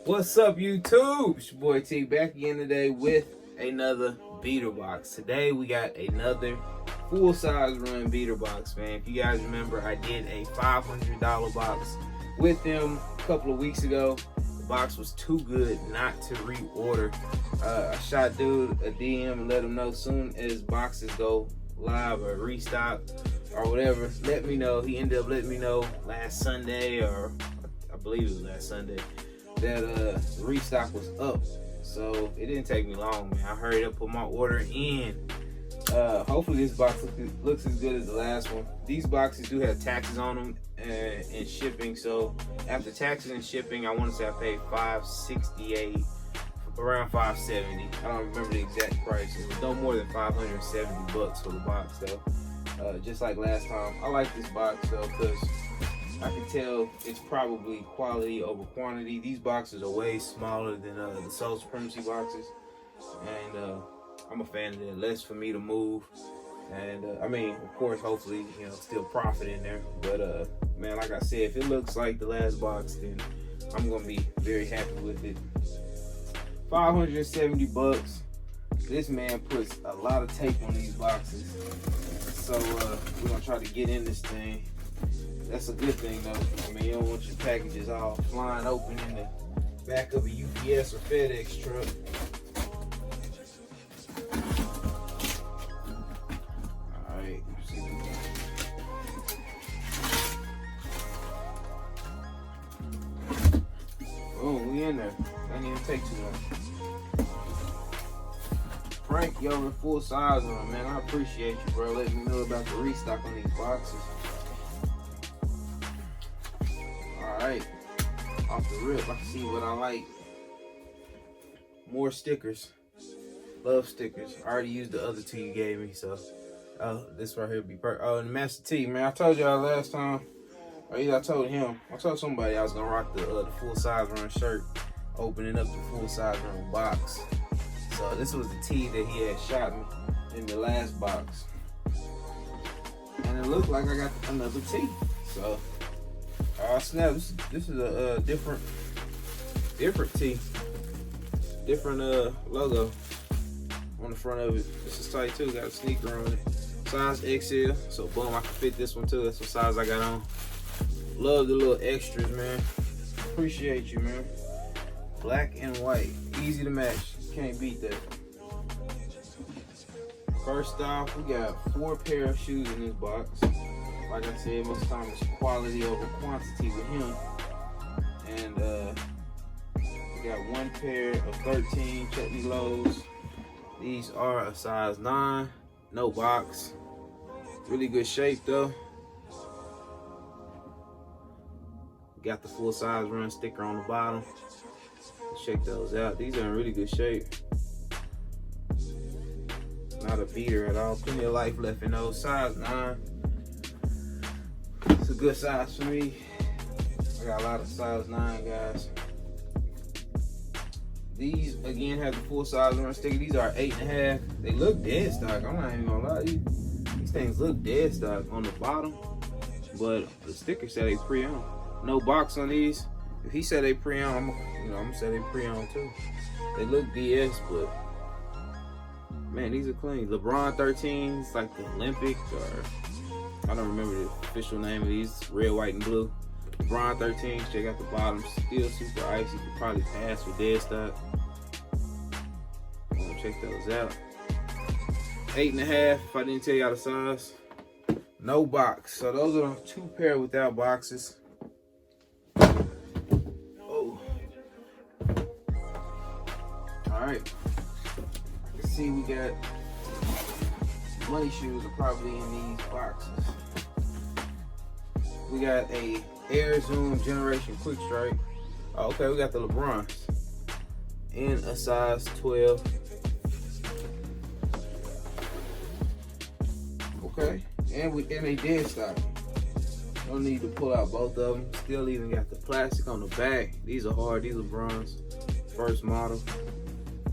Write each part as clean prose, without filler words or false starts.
What's up, YouTube? It's your boy T back again today with another beater box. Today we got another full-size run beater box, man. If you guys remember, I did a $500 box with them a couple of weeks ago. The box was too good not to reorder. I shot dude a DM and let him know soon as boxes go live or restock or whatever, let me know. He ended up letting me know last Sunday, or I believe it was last Sunday, that restock was up. So it didn't take me long, man. I hurried up, put my order in. Hopefully this box looks as good as the last one. These boxes do have taxes on them and shipping, so after taxes and shipping, I want to say I paid $568, around $570. I don't remember the exact price. It was no more than $570 for the box though. Just like last time. I like this box though because I can tell it's probably quality over quantity. These boxes are way smaller than the Soul Supremacy boxes, and I'm a fan of that. Less for me to move, and I mean, of course, hopefully, you know, still profit in there. But man, like I said, if it looks like the last box, then I'm gonna be very happy with it. $570. This man puts a lot of tape on these boxes, so we're gonna try to get in this thing. That's a good thing though. I mean, you don't want your packages all flying open in the back of a UPS or FedEx truck. Alright, oh, we in there. That didn't even take too long. Frank, yo, we're full size on them, man. I appreciate you, bro, letting me know about the restock on these boxes. Alright, off the rip, I see what I like. More stickers. Love stickers. I already used the other two you gave me, so this right here would be perfect. Oh, and the Master T, man, I told y'all last time, or either I told him, I told somebody I was gonna rock the full size run shirt, opening up the full size run box. So this was the tee that he had shot me in the last box, and it looked like I got another tee. So snap! This is a different tee, different logo on the front of it. This is tight too. Got a sneaker on it, size XL. So boom, I can fit this one too. That's what size I got on. Love the little extras, man. Appreciate you, man. Black and white, easy to match. Can't beat that. First off, we got 4 pair of shoes in this box. Like I said, most of the time it's quality over quantity with him. And we got 1 pair of 13 chutney lows. These are a size 9, no box. Really good shape though. Got the full size run sticker on the bottom. Check those out. These are in really good shape. Not a beater at all. Plenty of life left in those. Size 9. It's a good size for me. I got a lot of size 9 guys. These again have the full size run sticker. These are 8.5. They look dead stock. I'm not even gonna lie to you. These things look dead stock on the bottom, but the sticker said they pre-owned. No box on these. If he said they pre-owned, I'm gonna say they pre-owned too. They look DS, but man, these are clean. LeBron 13s, like the Olympic, or I don't remember the official name of these. Red, white, and blue. LeBron 13s. Check out the bottom. Still super icy. You could probably pass with dead stock. Check those out. 8.5. If I didn't tell y'all the size. No box. So those are 2 pair without boxes. Alright, let's see, we got money shoes are probably in these boxes. We got a Air Zoom Generation Quick Strike. Oh, okay, we got the LeBrons in a size 12. Okay, and they dead stock. Don't need to pull out both of them. Still even got the plastic on the back. These are hard, these LeBrons. First model.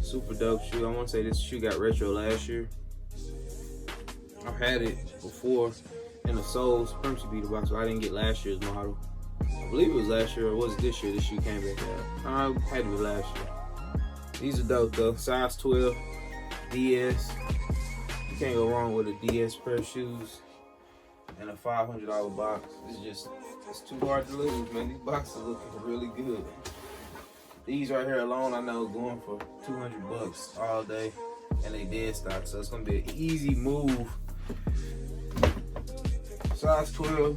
Super dope shoe. I want to say this shoe got retro last year. I've had it before in a Soul Supremacy beater box, but I didn't get last year's model. I believe it was last year, or was it this year? This shoe came back out. Had to be last year. These are dope though. Size 12, DS. You can't go wrong with a DS pair of shoes and a $500 box. It's too hard to lose, man. These boxes are looking really good. These right here alone, I know, going for 200 bucks all day, and they dead stock, so it's gonna be an easy move. Size 12.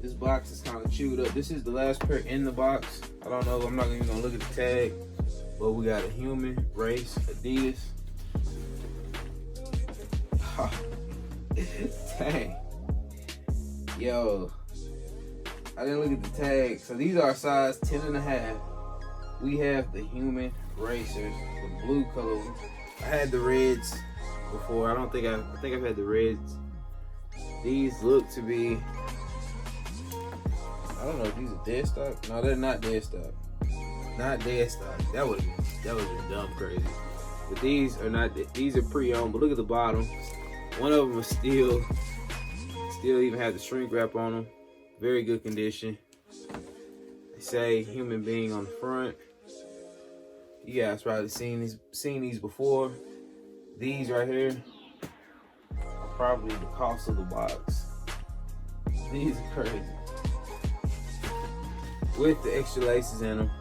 This box is kind of chewed up. This is the last pair in the box. I don't know. I'm not even gonna look at the tag, but we got a human race Adidas. Dang. Yo, I didn't look at the tag. So these are size 10.5. We have the human racers, the blue color ones. I had the reds before. I think I've had the reds. These look to be, I don't know if these are dead stock. No, they're not dead stock. Not dead stock. That was dumb crazy. But these are not. These are pre-owned. But look at the bottom. One of them is still even have the shrink wrap on them. Very good condition. They say human being on the front. You guys probably seen these before. These right here are probably the cost of the box. These are crazy. With the extra laces in them.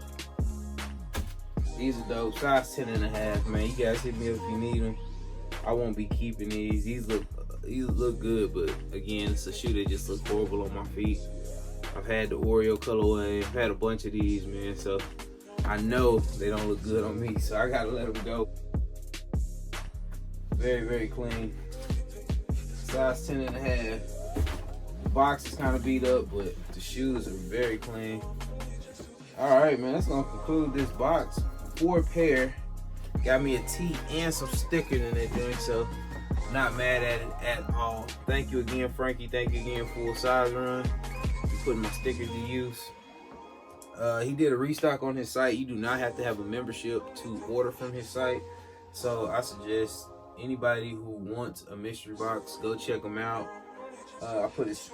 These are dope. Size 10.5, man. You guys hit me up if you need them. I won't be keeping these. These look good, but again, it's a shoe that just looks horrible on my feet. I've had the Oreo colorway. I've had a bunch of these, man. So I know they don't look good on me. So I gotta let them go. Very, very clean. Size 10.5. The box is kind of beat up, but the shoes are very clean. All right, man. That's gonna conclude this box. 4 pair. Got me a tee and some stickers in that joint, so not mad at it at all. Thank you again, Frankie. Thank you again, Full Size Run, for putting my stickers to use. He did a restock on his site. You do not have to have a membership to order from his site, so I suggest anybody who wants a mystery box, go check him out. I put his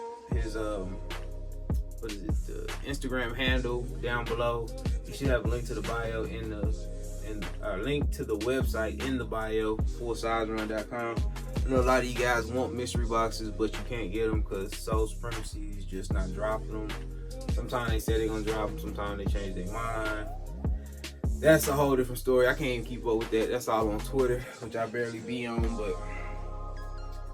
Instagram handle down below. You should have a link to the bio and a link to the website in the bio, fullsizerun.com. I know a lot of you guys want mystery boxes, but you can't get them because Soul Supremacy is just not dropping them. Sometimes they say they're gonna drop them, sometimes they change their mind. That's a whole different story. I can't even keep up with that. That's all on Twitter, which I barely be on, but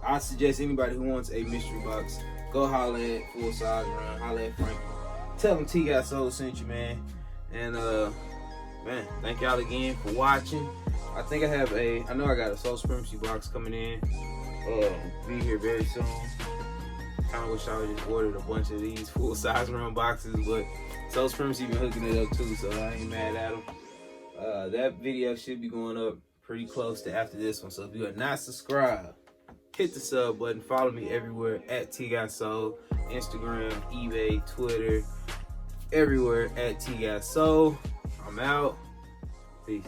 I suggest anybody who wants a mystery box, go holler at Full Size Run, holler at Frankie. Tell them TGOTSOLE sent you, man. And man, thank y'all again for watching. I know I got a Soul Supremacy box coming in. Be here very soon. Kind of wish I would just ordered a bunch of these Full Size Run boxes, but Soul Supremacy been hooking it up too, so I ain't mad at them. That video should be going up pretty close to after this one, so if you are not subscribed, hit the sub button. Follow me everywhere at TGOTSOLE, Instagram, eBay, Twitter, everywhere at TGOTSOLE. I'm out. Peace.